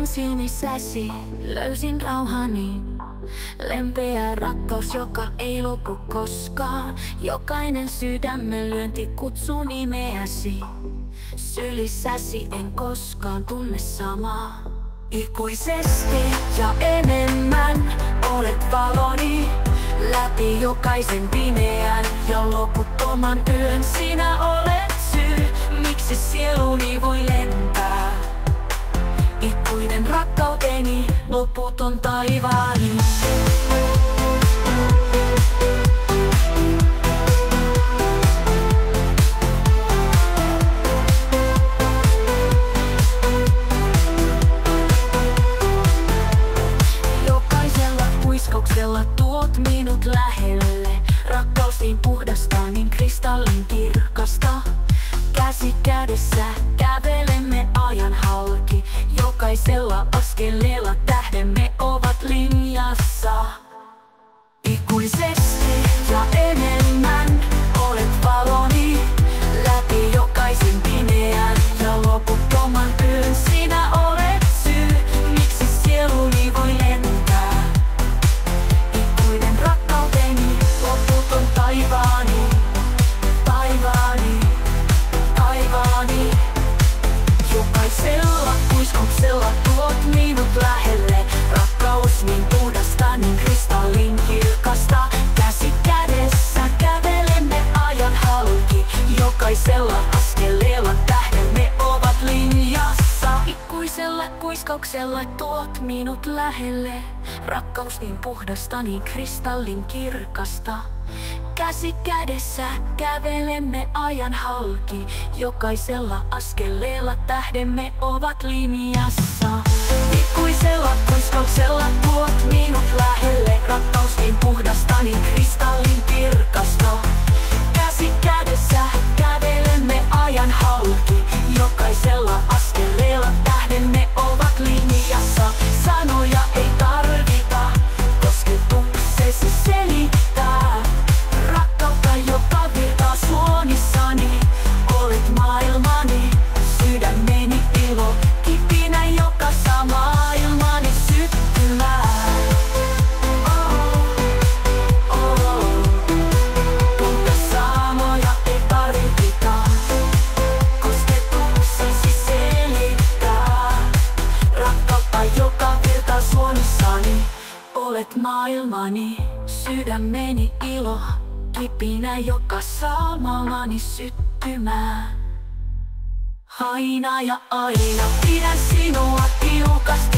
sun silmissäsi löysin rauhani. Lempeä rakkaus, joka ei lopu koskaan. Jokainen sydämen lyönti kutsuu nimeäsi. Sylissäsi en koskaan tunne samaa. Ikuisesti ja enemmän olet valoni. Läpi jokaisen pimeän ja loputtoman yön sinä olet syy, miksi sieluni voi lentää. Ikuinen rakkauteni, loputon taivaani. Jokaisella kuiskauksella tuot minut lähelle. Rakkaus niin puhdasta, niin kristallin kirkasta. Käsi kädessä kävelemme ajan halki. Jokaisella askeleella tähdemme ovat linjassa. Ikuisesti ja enemmän olet valoni. Läpi jokaisen pimeän ja loputtoman yön sinä olet syy, miksi sieluni voi lentää. Ikuinen rakkauteni, loputon taivaani. Taivaani, taivaani. Jokaisella kuiskauksella tuot minut lähelle. Rakkaus niin puhdasta, niin kristallin kirkasta. Käsi kädessä kävelemme ajan halki. Jokaisella askeleella tähdemme ovat linjassa. Ikuisella kuiskauksella tuot minut lähelle. Rakkaus niin puhdasta, niin kristallin kirkasta. Käsi kädessä kävelemme ajan halki. Jokaisella askeleella tähdemme ovat linjassa. Ikuisella kuiskauksella tuot minut lähelle. Rakkaus niin puhdasta, niin kristallin kirkasta. Käsi kädessä kävelemme ajan halki. Jokaisella askeleella tähdemme ovat linjassa. Sanoja ei tarvita, kosketuksesi selittää. Rakkautta, joka virtaa suonissani. Olet maailmani, sydämeni ilo. Kipinä, joka saa maailmani syttymään. Mutta sanoja ei tarvita, kosketuksesi selittää. Rakkautta, joka virtaa suonissani. Olet maailmani, sydämeni ilo. Kipinä, joka saa maailmani syttymään. Aina ja aina pidän sinua tiukasti.